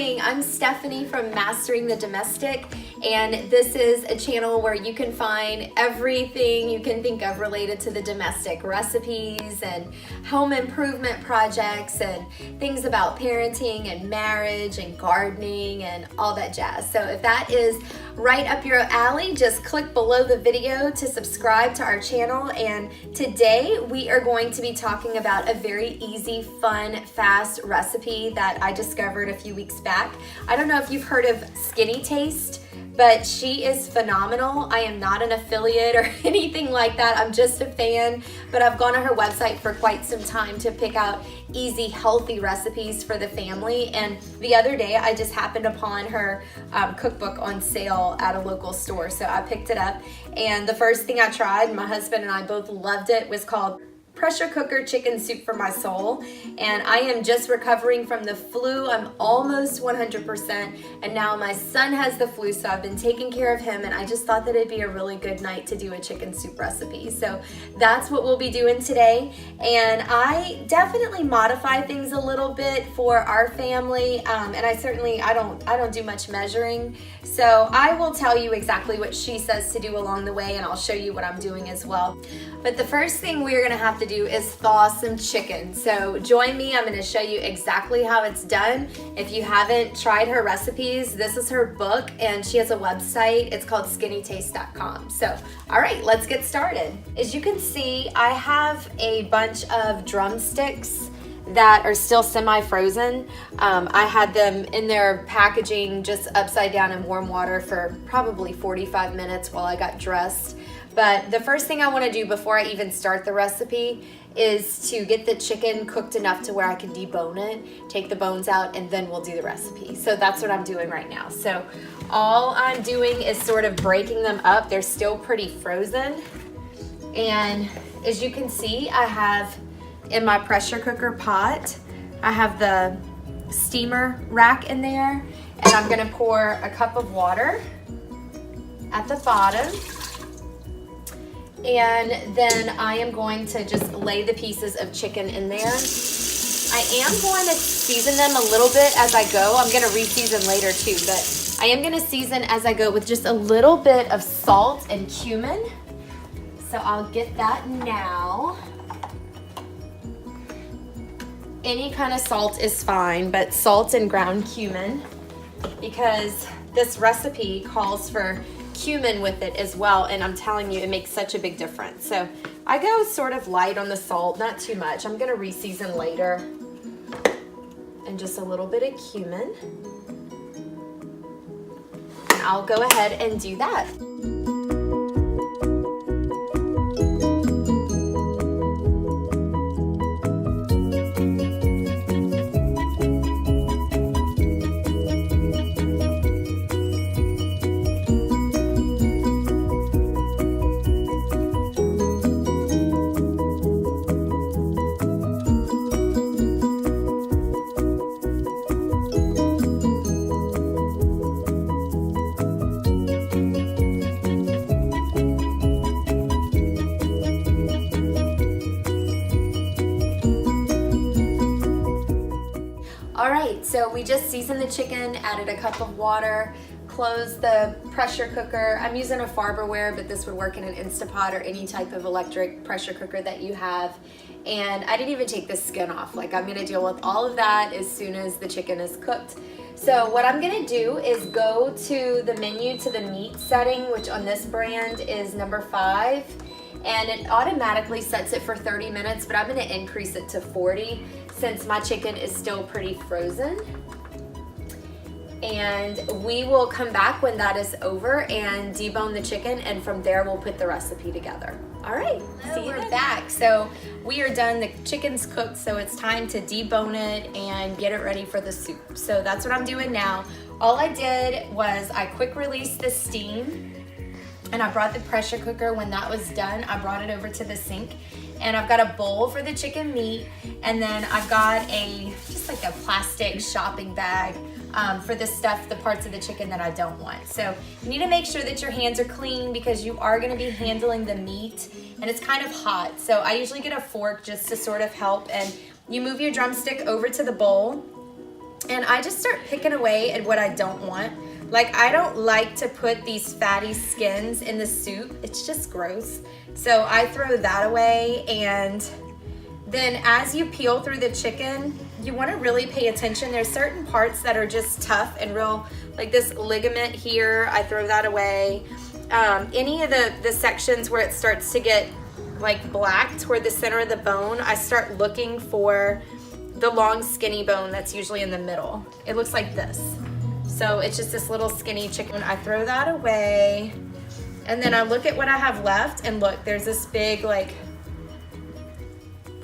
morning. I'm Stephanie from Mastering the Domestic, and this is a channel where you can find everything you can think of related to the domestic, recipes and home improvement projects and things about parenting and marriage and gardening and all that jazz. So if that is right up your alley, just click below the video to subscribe to our channel. And today we are going to be talking about a very easy, fun, fast recipe that I discovered a few weeks back. I don't know if you've heard of SkinnyTaste, but she is phenomenal. I am not an affiliate or anything like that. I'm just a fan, but I've gone to her website for quite some time to pick out easy, healthy recipes for the family. And the other day, I just happened upon her cookbook on sale at a local store. So I picked it up, and the first thing I tried, my husband and I both loved it, was called pressure cooker chicken soup for my soul. And I am just recovering from the flu. I'm almost 100%, and now my son has the flu, so I've been taking care of him, and I just thought that it'd be a really good night to do a chicken soup recipe. So that's what we'll be doing today. And I definitely modify things a little bit for our family, and I don't do much measuring, so I will tell you exactly what she says to do along the way, and I'll show you what I'm doing as well. But the first thing we're gonna have to do is thaw some chicken. So join me, I'm gonna show you exactly how it's done. If you haven't tried her recipes, this is her book, and she has a website. It's called SkinnyTaste.com. So, all right, let's get started. As you can see, I have a bunch of drumsticks that are still semi-frozen. I had them in their packaging just upside down in warm water for probably 45 minutes while I got dressed. But the first thing I want to do before I even start the recipe is to get the chicken cooked enough to where I can debone it, take the bones out, and then we'll do the recipe. So that's what I'm doing right now. So all I'm doing is sort of breaking them up. They're still pretty frozen. And as you can see, I have in my pressure cooker pot, I have the steamer rack in there, and I'm gonna pour a cup of water at the bottom. And then I am going to just lay the pieces of chicken in there. I am going to season them a little bit as I go. I'm gonna re-season later too, but I am gonna season as I go with just a little bit of salt and cumin. So I'll get that now. Any kind of salt is fine, but salt and ground cumin, because this recipe calls for cumin with it as well, and I'm telling you, it makes such a big difference. So I go sort of light on the salt, not too much. I'm gonna re-season later. And just a little bit of cumin. And I'll go ahead and do that. Alright, so we just seasoned the chicken, added a cup of water, closed the pressure cooker. I'm using a Farberware, but this would work in an Instapot or any type of electric pressure cooker that you have. And I didn't even take the skin off. Like, I'm gonna deal with all of that as soon as the chicken is cooked. So what I'm gonna do is go to the menu to the meat setting, which on this brand is number 5. And it automatically sets it for 30 minutes, but I'm gonna increase it to 40 since my chicken is still pretty frozen. And we will come back when that is over and debone the chicken, and from there we'll put the recipe together. All right, see you then. Back. So we are done, the chicken's cooked, so it's time to debone it and get it ready for the soup. So that's what I'm doing now. All I did was I quick released the steam, and I brought the pressure cooker. When that was done, I brought it over to the sink, and I've got a bowl for the chicken meat, and then I've got just like a plastic shopping bag for the parts of the chicken that I don't want. So you need to make sure that your hands are clean because you are gonna be handling the meat and it's kind of hot. So I usually get a fork just to sort of help, and you move your drumstick over to the bowl And I just start picking away at what I don't want. Like, I don't like to put these fatty skins in the soup. It's just gross. So I throw that away. And then as you peel through the chicken, you want to really pay attention. There's certain parts that are just tough and real, like this ligament here, I throw that away. Any of the sections where it starts to get like black toward the center of the bone, I start looking for the long skinny bone that's usually in the middle. It looks like this. So it's just this little skinny chicken. I throw that away. And then I look at what I have left, and look, there's this big like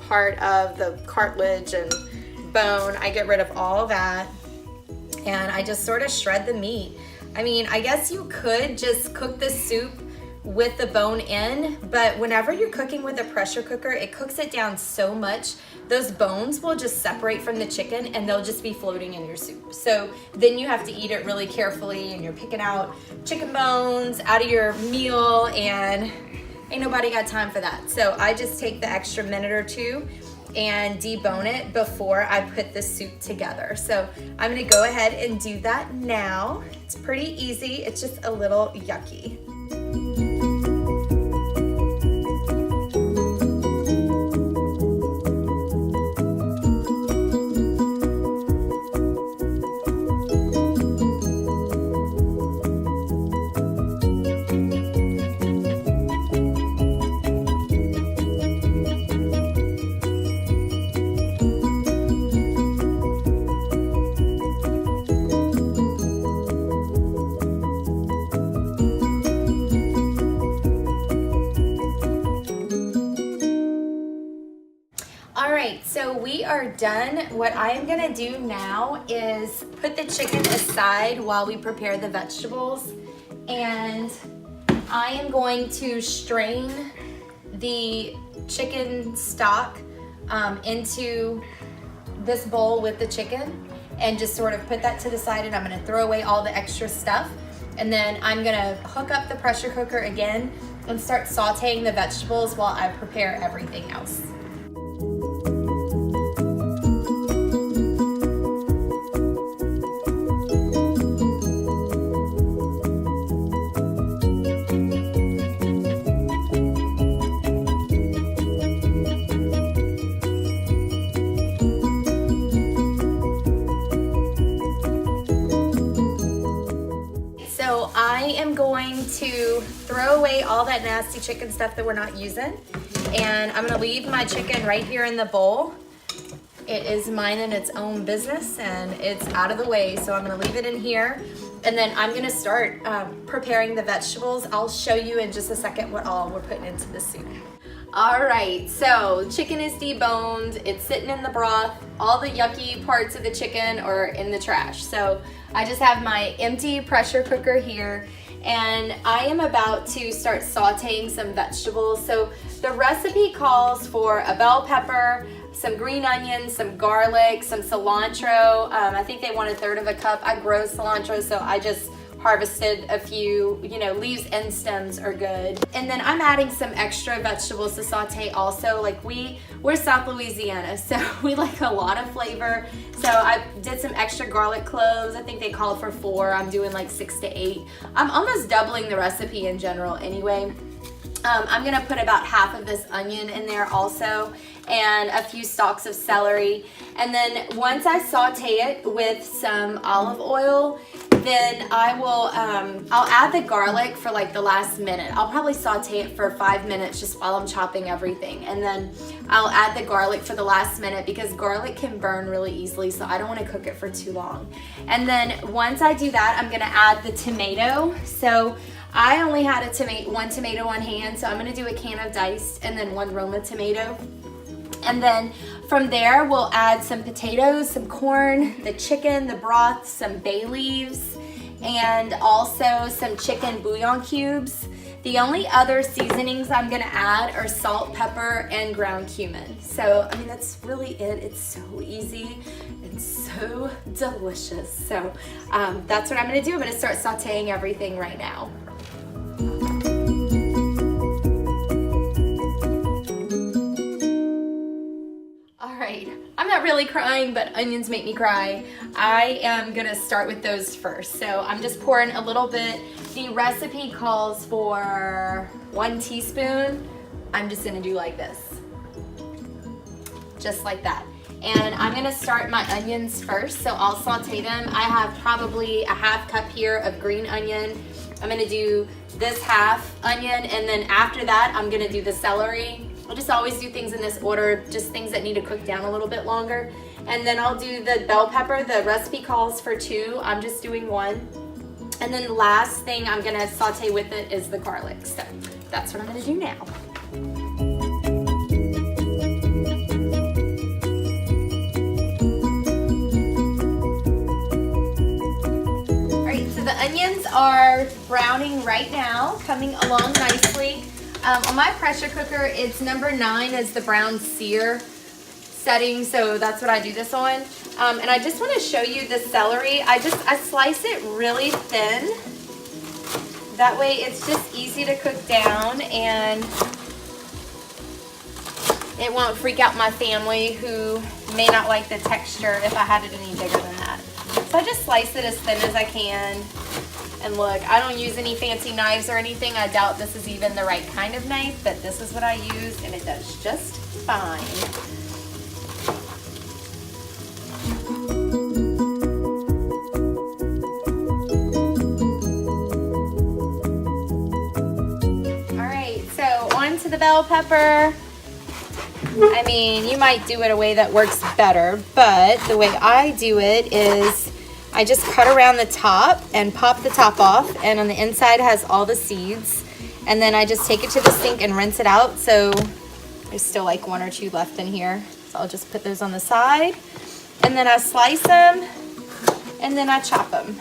part of the cartilage and bone. I get rid of all of that, and I just sort of shred the meat. I mean, I guess you could just cook the soup with the bone in, but whenever you're cooking with a pressure cooker, it cooks it down so much, those bones will just separate from the chicken and they'll just be floating in your soup. So then you have to eat it really carefully, and you're picking out chicken bones out of your meal, and ain't nobody got time for that. So I just take the extra minute or two and debone it before I put the soup together. So I'm gonna go ahead and do that now. It's pretty easy, it's just a little yucky. So we are done. What I am gonna do now is put the chicken aside while we prepare the vegetables, and I am going to strain the chicken stock into this bowl with the chicken, and just sort of put that to the side, and I'm gonna throw away all the extra stuff, and then I'm gonna hook up the pressure cooker again and start sauteing the vegetables while I prepare everything else. I am going to throw away all that nasty chicken stuff that we're not using, and I'm gonna leave my chicken right here in the bowl. It is minding its own business and it's out of the way, so I'm gonna leave it in here, and then I'm gonna start preparing the vegetables. I'll show you in just a second what all we're putting into the soup. All right, so chicken is deboned, it's sitting in the broth. All the yucky parts of the chicken are in the trash. So I just have my empty pressure cooker here, and I am about to start sauteing some vegetables. So the recipe calls for a bell pepper, some green onions, some garlic, some cilantro. I think they want 1/3 cup. I grow cilantro, so I just harvested a few, leaves and stems are good. And then I'm adding some extra vegetables to saute also. Like we're South Louisiana, so we like a lot of flavor. So I did some extra garlic cloves. I think they called for 4. I'm doing like 6 to 8. I'm almost doubling the recipe in general anyway. I'm gonna put about half of this onion in there also, and a few stalks of celery. And then once I saute it with some olive oil, then I'll add the garlic for like the last minute. I'll probably saute it for 5 minutes just while I'm chopping everything. And then I'll add the garlic for the last minute because garlic can burn really easily, so I don't wanna cook it for too long. And then once I do that, I'm gonna add the tomato. So I only had one tomato on hand, so I'm gonna do a can of diced and then 1 Roma tomato. And then from there, we'll add some potatoes, some corn, the chicken, the broth, some bay leaves, and also some chicken bouillon cubes. The only other seasonings I'm gonna add are salt, pepper, and ground cumin. So, I mean, that's really it. It's so easy. It's so delicious. So that's what I'm gonna do. I'm gonna start sauteing everything right now. really crying, but onions make me cry. I am gonna start with those first. So I'm just pouring a little bit. The recipe calls for 1 teaspoon. I'm just gonna do like this. Just like that. And I'm gonna start my onions first, so I'll saute them. I have probably a 1/2 cup here of green onion. I'm gonna do this 1/2 onion, and then after that, I'm gonna do the celery. I just always do things in this order, just things that need to cook down a little bit longer. And then I'll do the bell pepper. The recipe calls for 2. I'm just doing 1. And then the last thing I'm gonna saute with it is the garlic. So that's what I'm gonna do now. The onions are browning right now, coming along nicely. On my pressure cooker, it's number 9 is the brown sear setting, so that's what I do this on. And I just want to show you the celery. I slice it really thin. That way it's just easy to cook down, and it won't freak out my family who may not like the texture if I had it any bigger than that. So I just slice it as thin as I can. And look, I don't use any fancy knives or anything. I doubt this is even the right kind of knife, but this is what I use, and it does just fine. All right, so on to the bell pepper. I mean, you might do it a way that works better, but the way I do it is I just cut around the top and pop the top off, and on the inside has all the seeds. And then I just take it to the sink and rinse it out. So there's still like 1 or 2 left in here. So I'll just put those on the side. And then I slice them, and then I chop them.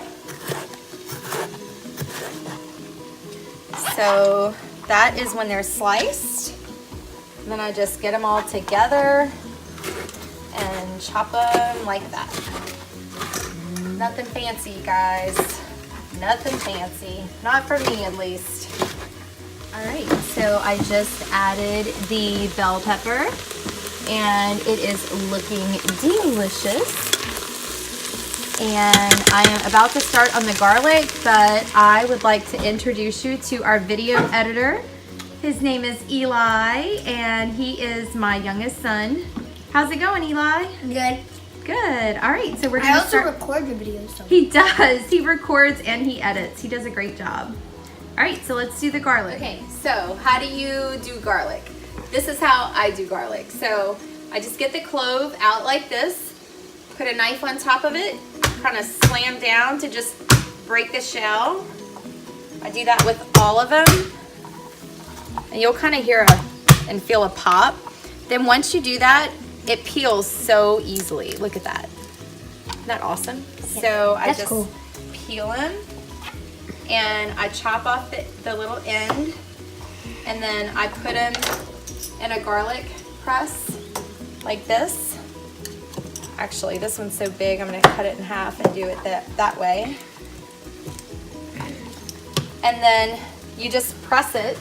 So that is when they're sliced. And then I just get them all together and chop them like that. Nothing fancy, guys. Nothing fancy. Not for me, at least. All right, so I just added the bell pepper, and it is looking delicious. And I am about to start on the garlic, but I would like to introduce you to our video editor. His name is Eli, and he is my youngest son. How's it going, Eli? Good. Good. All right, so we're going to start. I also record your videos. So. He does. He records and he edits. He does a great job. All right, so let's do the garlic. Okay, so how do you do garlic? This is how I do garlic. So I just get the clove out like this, put a knife on top of it, kind of slam down to just break the shell. I do that with all of them. And you'll kind of hear and feel a pop. Then once you do that, it peels so easily. Look at that. Isn't that awesome? Yeah, so I just peel them, and I chop off the little end, and then I put them in a garlic press like this. Actually, this one's so big, I'm gonna cut it in half and do it that way. And then you just press it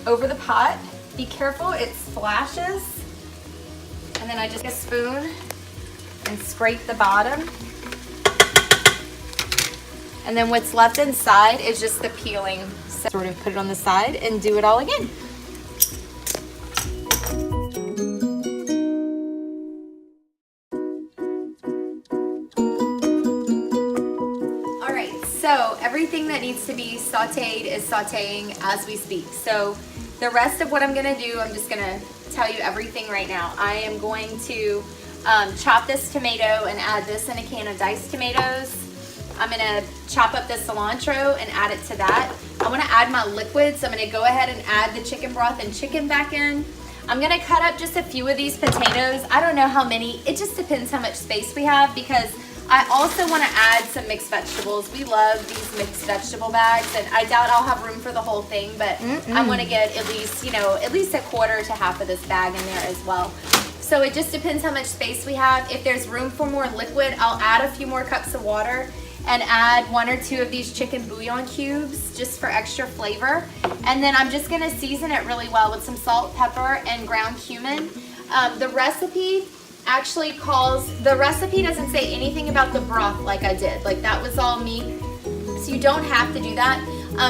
over the pot. Be careful, it splashes. And then I just get a spoon and scrape the bottom. And then what's left inside is just the peeling. So sort of put it on the side and do it all again. All right, so everything that needs to be sauteed is sauteing as we speak. So the rest of what I'm gonna do, I'm just gonna tell you everything right now. I am going to chop this tomato and add this in a can of diced tomatoes. I'm gonna chop up the cilantro and add it to that. I wanna add my liquids. I'm gonna go ahead and add the chicken broth and chicken back in. I'm gonna cut up just a few of these potatoes. I don't know how many. It just depends how much space we have, because I also wanna add some mixed vegetables. We love these mixed vegetable bags, and I doubt I'll have room for the whole thing, but I wanna get at least, at least a quarter to half of this bag in there as well. So it just depends how much space we have. If there's room for more liquid, I'll add a few more cups of water and add 1 or 2 of these chicken bouillon cubes just for extra flavor. And then I'm just gonna season it really well with some salt, pepper, and ground cumin. The recipe actually calls, the recipe doesn't say anything about the broth like I did. Like that was all me. So you don't have to do that.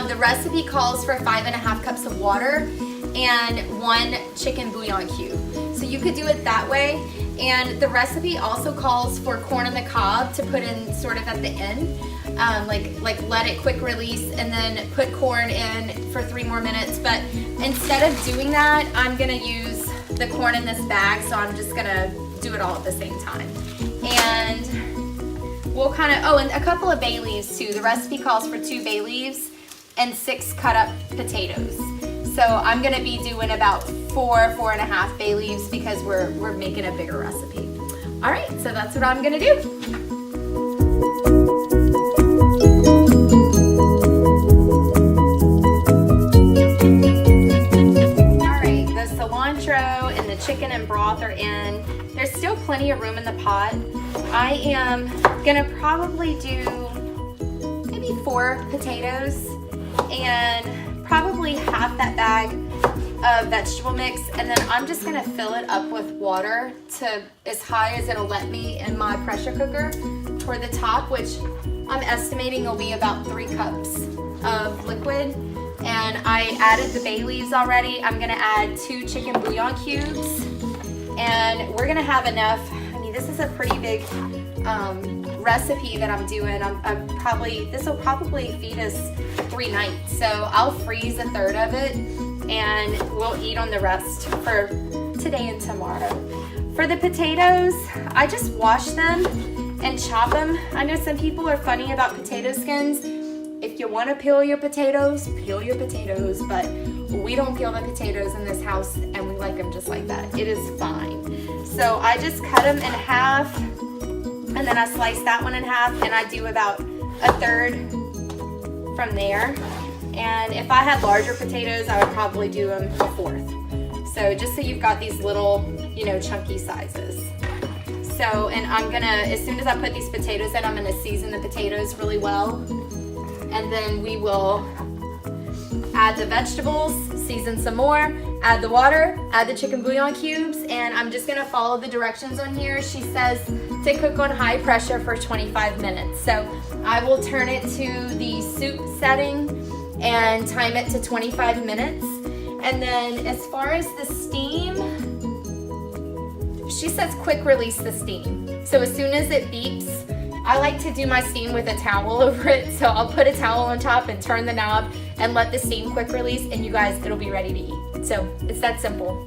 The recipe calls for 5.5 cups of water and 1 chicken bouillon cube. So you could do it that way. And the recipe also calls for corn on the cob to put in sort of at the end. Like let it quick release and then put corn in for 3 more minutes. But instead of doing that, I'm gonna use the corn in this bag, so I'm just gonna do it all at the same time. And we'll kind of, oh, and a couple of bay leaves too. The recipe calls for 2 bay leaves and 6 cut up potatoes. So I'm gonna be doing about 4.5 bay leaves because we're making a bigger recipe. All right, so that's what I'm gonna do. And the chicken and broth are in. There's still plenty of room in the pot. I am gonna probably do maybe 4 potatoes and probably half that bag of vegetable mix, and then I'm just gonna fill it up with water to as high as it'll let me in my pressure cooker toward the top, which I'm estimating will be about 3 cups of liquid. And I added the bay leaves already. I'm gonna add 2 chicken bouillon cubes, and we're gonna have enough. I mean, this is a pretty big recipe that I'm doing. This will probably feed us 3 nights. So I'll freeze 1/3 of it, and we'll eat on the rest for today and tomorrow. For the potatoes, I just wash them and chop them. I know some people are funny about potato skins. If you want to peel your potatoes, but we don't peel the potatoes in this house, and we like them just like that. It is fine. So I just cut them in half, and then I slice that one in half, and I do about 1/3 from there. And if I had larger potatoes, I would probably do them 1/4. So just so you've got these little, chunky sizes. So, and I'm gonna, as soon as I put these potatoes in, I'm gonna season the potatoes really well. And then we will add the vegetables, season some more, add the water, add the chicken bouillon cubes, and I'm just gonna follow the directions on here. She says to cook on high pressure for 25 minutes. So I will turn it to the soup setting and time it to 25 minutes. And then as far as the steam, she says quick release the steam. So as soon as it beeps, I like to do my steam with a towel over it, so I'll put a towel on top and turn the knob and let the steam quick release, and you guys, it'll be ready to eat. So it's that simple.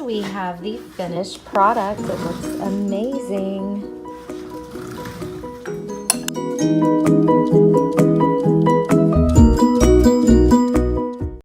We have the finished product. It looks amazing.